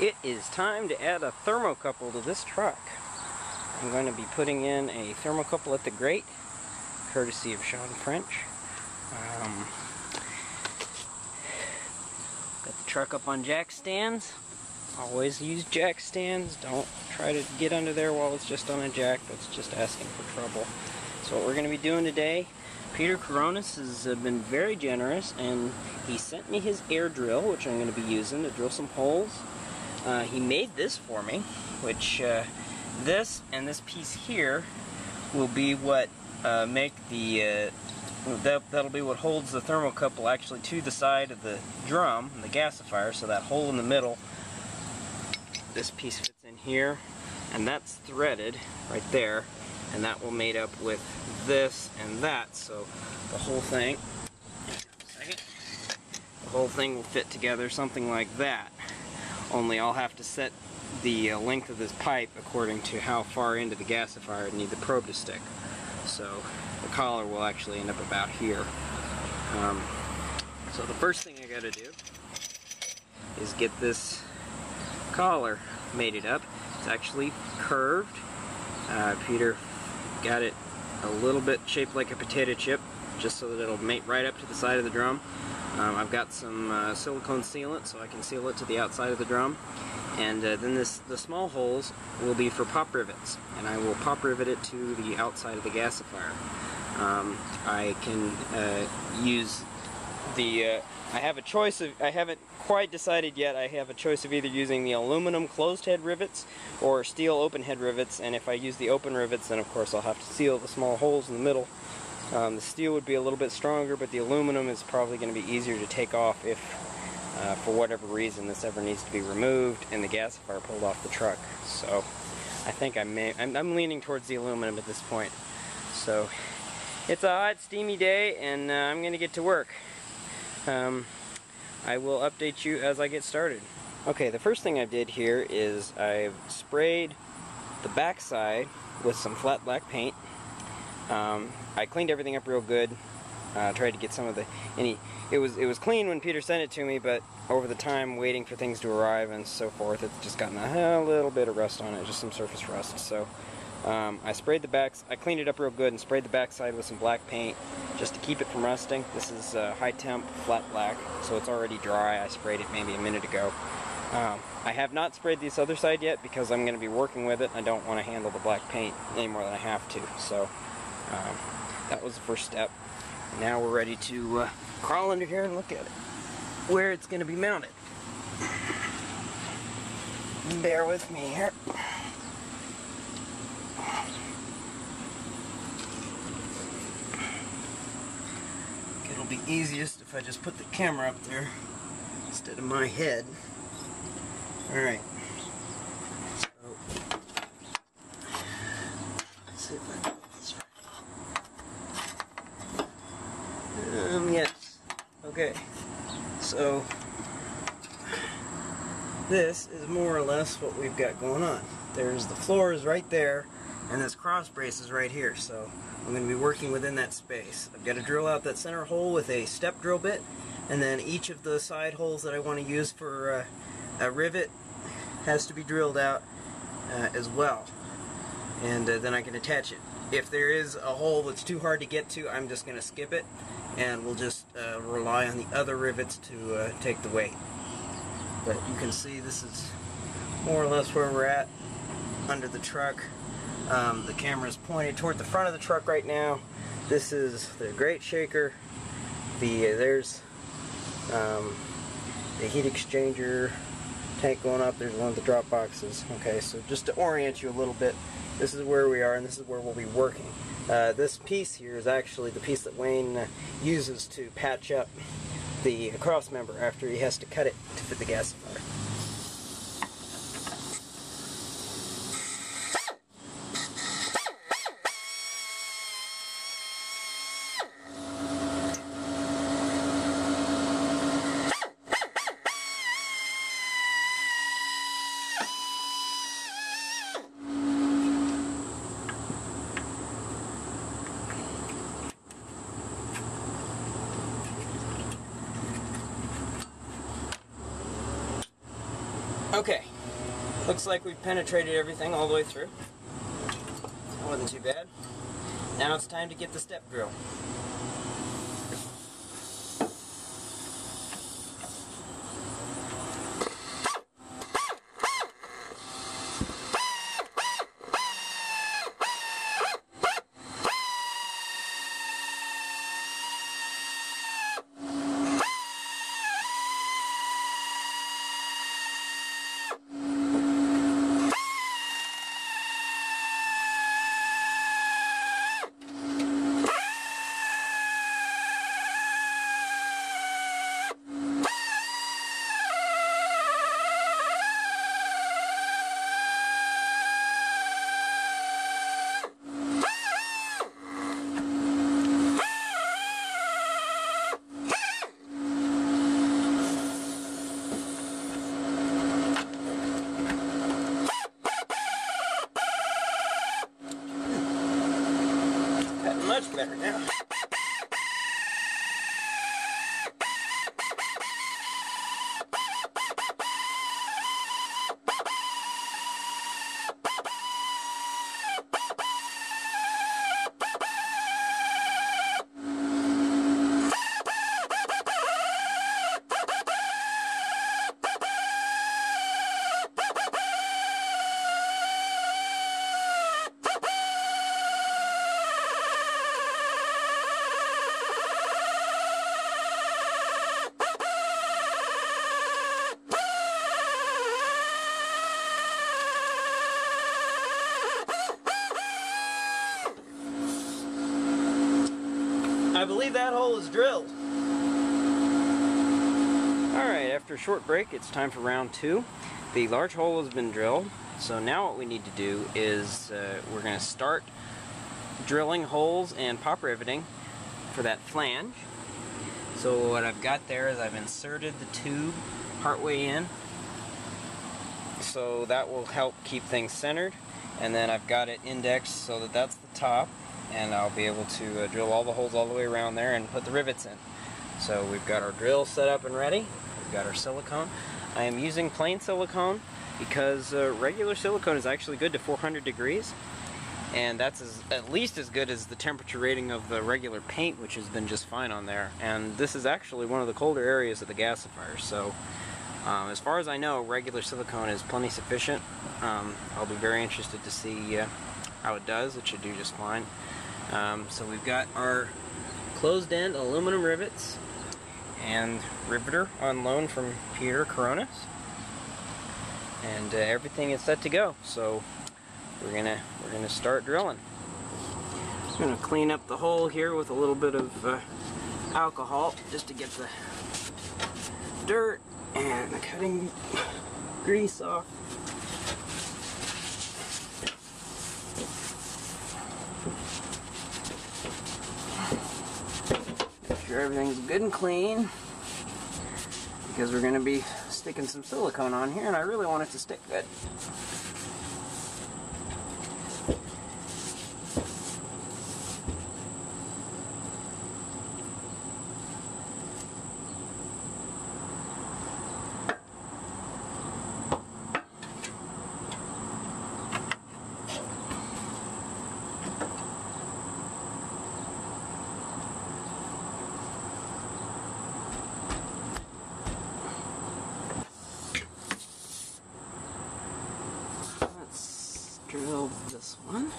It is time to add a thermocouple to this truck. I'm going to be putting in a thermocouple at the grate, courtesy of Sean French. Got the truck up on jack stands. Always use jack stands. Don't try to get under there while it's just on a jack. That's just asking for trouble. So what we're going to be doing today, Peter Coronis has been very generous, and he sent me his air drill, which I'm going to be using to drill some holes. He made this for me, which this and this piece here will be what make the that'll be what holds the thermocouple actually to the side of the drum, the gasifier. So that hole in the middle, this piece fits in here, and that's threaded right there, and that will mate up with this and that. So the whole thing, the whole thing will fit together something like that. Only I'll have to set the length of this pipe according to how far into the gasifier I need the probe to stick. So the collar will actually end up about here. So the first thing I gotta do is get this collar mated up. It's actually curved. Peter got it a little bit shaped like a potato chip, just so that it'll mate right up to the side of the drum. I've got some silicone sealant so I can seal it to the outside of the drum, and then the small holes will be for pop rivets, and I will pop rivet it to the outside of the gasifier. I can use the I have a choice of, I haven't quite decided yet, I have a choice of either using the aluminum closed head rivets or steel open head rivets, and if I use the open rivets, then of course I'll have to seal the small holes in the middle. The steel would be a little bit stronger, but the aluminum is probably going to be easier to take off if, for whatever reason, this ever needs to be removed and the gasifier pulled off the truck. So I think I'm leaning towards the aluminum at this point. So it's a hot, steamy day, and I'm going to get to work. I will update you as I get started. Okay, the first thing I did here is I've sprayed the backside with some flat black paint. I cleaned everything up real good. Tried to get some of the it was clean when Peter sent it to me, but over the time waiting for things to arrive and so forth, it's just gotten a little bit of rust on it, just some surface rust. So I sprayed the backs. I cleaned it up real good and sprayed the backside with some black paint just to keep it from rusting. This is high temp flat black, so it's already dry. I sprayed it maybe a minute ago. I have not sprayed this other side yet because I'm going to be working with it. I don't want to handle the black paint any more than I have to. So that was the first step. Now we're ready to crawl under here and look at it, where it's going to be mounted. Bear with me here. It'll be easiest if I just put the camera up there instead of my head. Alright. So, let's see if I can get this right. Yes. Okay. So, this is more or less what we've got going on. There's the floor is right there, and this cross brace is right here. So, I'm going to be working within that space. I've got to drill out that center hole with a step drill bit, and then each of the side holes that I want to use for a rivet has to be drilled out as well, and then I can attach it. If there is a hole that's too hard to get to, I'm just going to skip it, and we'll just rely on the other rivets to take the weight. But you can see this is more or less where we're at under the truck. The camera is pointed toward the front of the truck right now. This is the grate shaker. There's the heat exchanger tank going up. There's one of the drop boxes. Okay, so just to orient you a little bit, this is where we are, and this is where we'll be working. This piece here is actually the piece that Wayne uses to patch up the cross member after he has to cut it to fit the gasifier. Okay, looks like we've penetrated everything all the way through. That wasn't too bad. Now it's time to get the step drill. Much better now. I believe that hole is drilled. Alright, after a short break, it's time for round 2. The large hole has been drilled, so now what we need to do is we're going to start drilling holes and pop riveting for that flange. So what I've got there is I've inserted the tube partway in, so that will help keep things centered, and then I've got it indexed so that that's the top, and I'll be able to drill all the holes all the way around there and put the rivets in. So we've got our drill set up and ready. We've got our silicone. I am using plain silicone because regular silicone is actually good to 400 degrees, and that's at least as good as the temperature rating of the regular paint, which has been just fine on there. And this is actually one of the colder areas of the gasifier, so as far as I know, regular silicone is plenty sufficient. I'll be very interested to see how it does. It should do just fine. So we've got our closed-end aluminum rivets and riveter on loan from Peter Coronis, and everything is set to go. So we're gonna start drilling. I'm gonna clean up the hole here with a little bit of alcohol just to get the dirt and the cutting grease off. Make sure everything's good and clean, because we're going to be sticking some silicone on here and I really want it to stick good. Drill this one.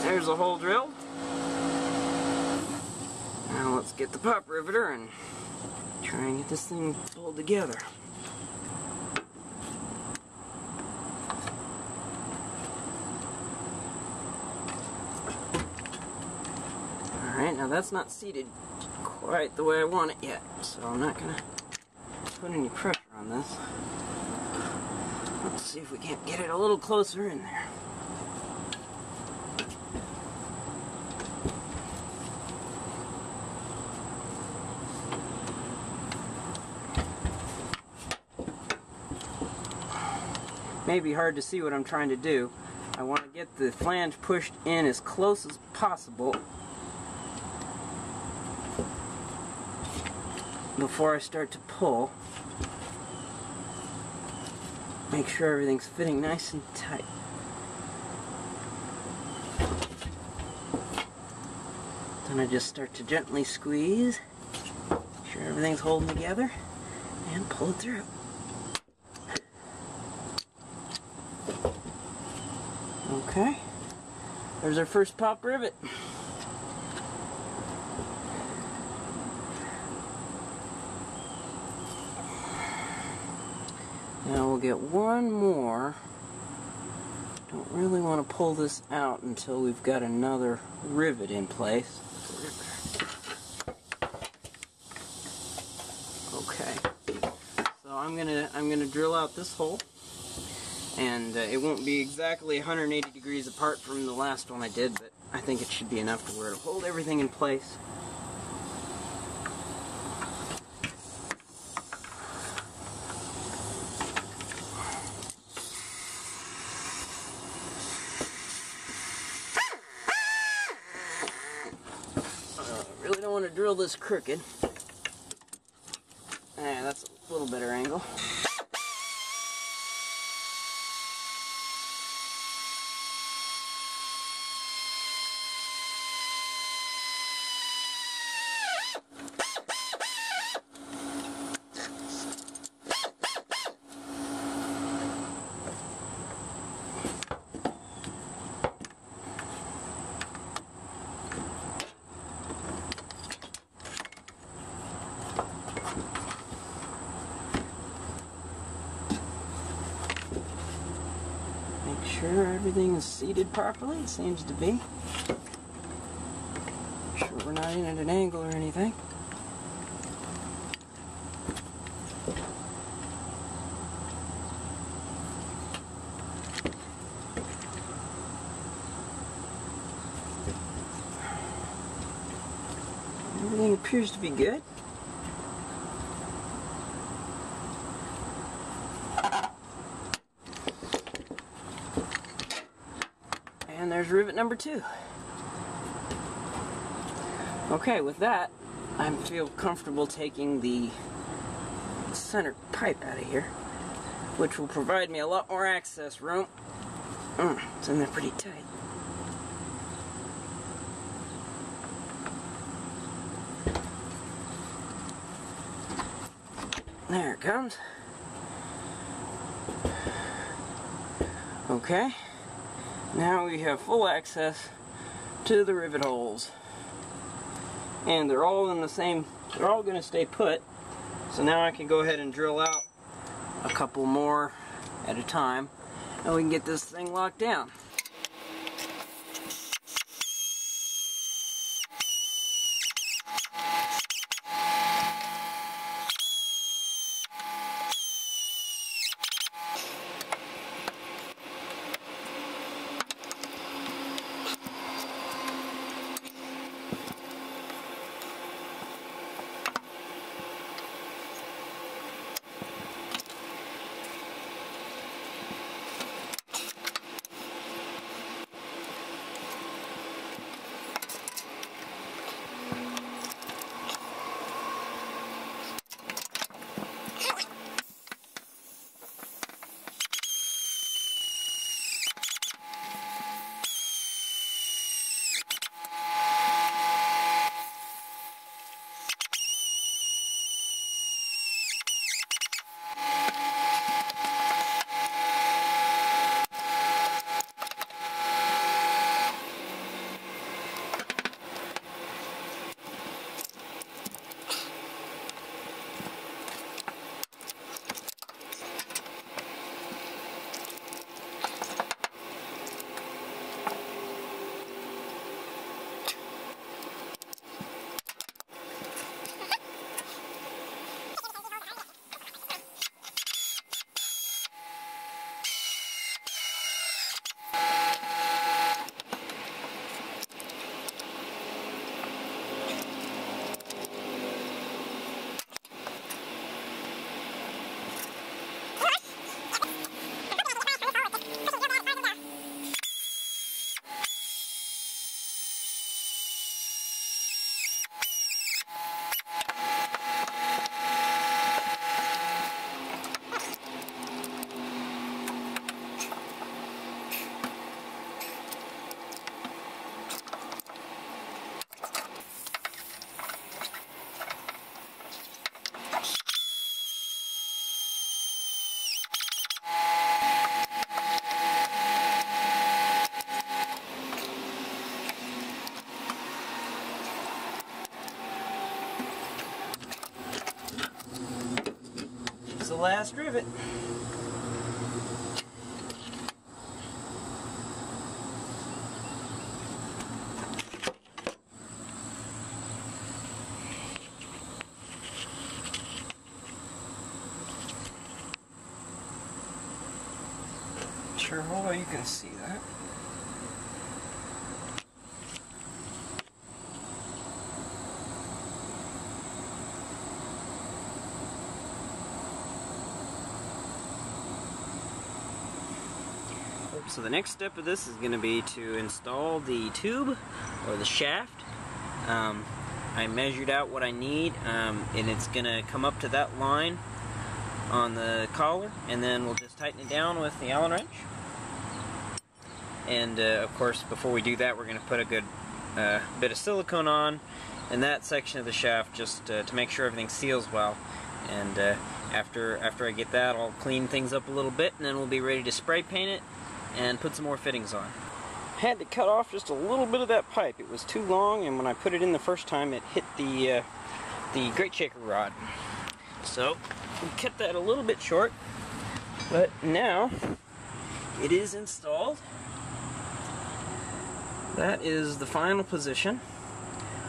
There's a hole drilled. Now let's get the pop riveter and try and get this thing pulled together. Alright, now that's not seated quite the way I want it yet, so I'm not going to put any pressure on this. Let's see if we can't get it a little closer in there. May be hard to see what I'm trying to do. I want to get the flange pushed in as close as possible before I start to pull. Make sure everything's fitting nice and tight. Then I just start to gently squeeze, make sure everything's holding together, and pull it through. Okay, there's our first pop rivet. Now we'll get one more. Don't really want to pull this out until we've got another rivet in place. Okay, so I'm gonna drill out this hole. And it won't be exactly 180 degrees apart from the last one I did, but I think it should be enough to where it'll hold everything in place. I really don't want to drill this crooked. That's a little better angle. Sure everything is seated properly. It seems to be. Sure we're not in at an angle or anything. Everything appears to be good. And there's rivet number 2. Okay, with that, I feel comfortable taking the center pipe out of here, which will provide me a lot more access room. It's in there pretty tight. There it comes. Okay. Now we have full access to the rivet holes. And they're all in the same, they're all going to stay put. So now I can go ahead and drill out a couple more at a time, and we can get this thing locked down. last rivet. Sure, although you can see that. So the next step of this is going to be to install the tube or the shaft. I measured out what I need, and it's going to come up to that line on the collar, and then we'll just tighten it down with the Allen wrench. And of course, before we do that, we're going to put a good bit of silicone on in that section of the shaft, just to make sure everything seals well. And after I get that, I'll clean things up a little bit, and then we'll be ready to spray paint it and put some more fittings on. I had to cut off just a little bit of that pipe. It was too long, and when I put it in the first time, it hit the grate shaker rod. So we cut that a little bit short, but now it is installed. That is the final position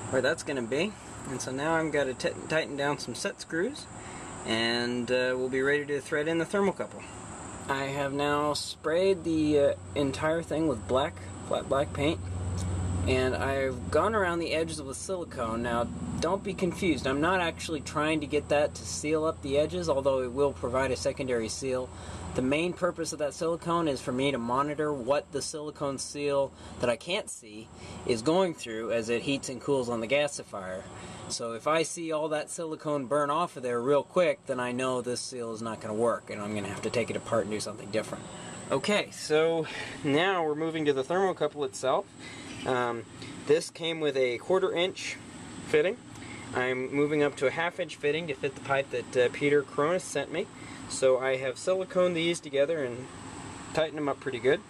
where that's going to be, and so now I've got to tighten down some set screws, and we'll be ready to thread in the thermocouple. I have now sprayed the entire thing with flat black paint, and I've gone around the edges with silicone. Now, don't be confused. I'm not actually trying to get that to seal up the edges, although it will provide a secondary seal. The main purpose of that silicone is for me to monitor what the silicone seal that I can't see is going through as it heats and cools on the gasifier. So if I see all that silicone burn off of there real quick, then I know this seal is not going to work, and I'm going to have to take it apart and do something different. Okay, so now we're moving to the thermocouple itself. This came with a 1/4 inch fitting. I'm moving up to a 1/2 inch fitting to fit the pipe that Peter Coronis sent me. So I have siliconed these together and tightened them up pretty good.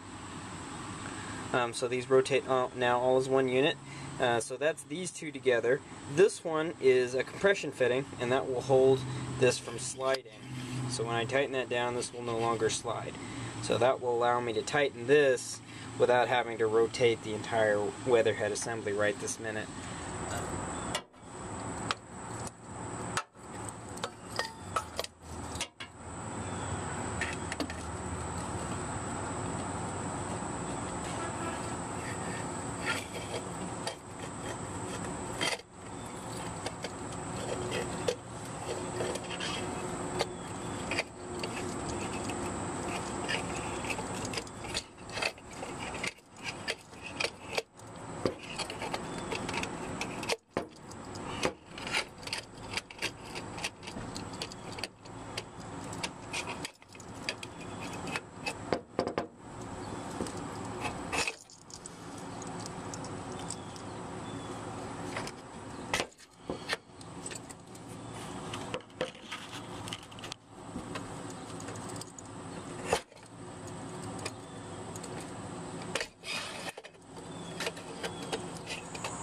So these rotate now all as one unit. So that's these two together. This one is a compression fitting, and that will hold this from sliding. So when I tighten that down, this will no longer slide. So that will allow me to tighten this without having to rotate the entire weatherhead assembly right this minute.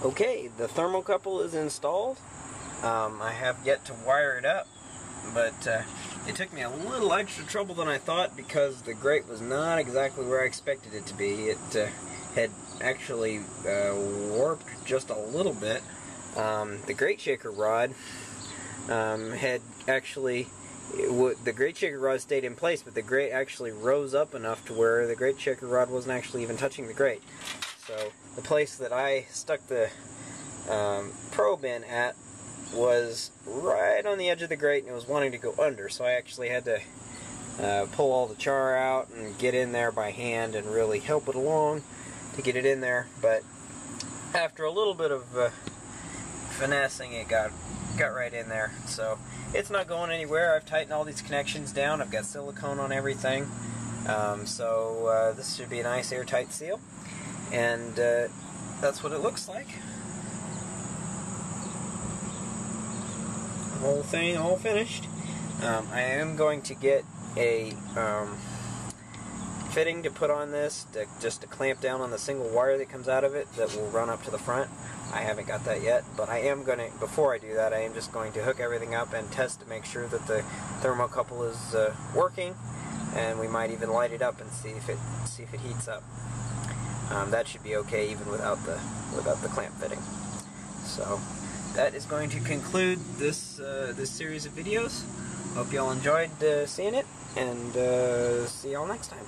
Okay, the thermocouple is installed. I have yet to wire it up, but it took me a little extra trouble than I thought because the grate was not exactly where I expected it to be. It had actually warped just a little bit. The grate shaker rod had actually, the grate shaker rod stayed in place, but the grate actually rose up enough to where the grate shaker rod wasn't actually even touching the grate. So the place that I stuck the probe in at was right on the edge of the grate, and it was wanting to go under, so I actually had to pull all the char out and get in there by hand and really help it along to get it in there. But after a little bit of finessing, it got right in there. So it's not going anywhere. I've tightened all these connections down. I've got silicone on everything. So this should be a nice airtight seal. And that's what it looks like. The whole thing all finished. I am going to get a fitting to put on this, just to clamp down on the single wire that comes out of it that will run up to the front. I haven't got that yet, but I am going to, before I do that, I am just going to hook everything up and test to make sure that the thermocouple is working, and we might even light it up and see if it heats up. That should be okay even without the clamp fitting. So that is going to conclude this this series of videos. Hope y'all enjoyed seeing it, and see y'all next time.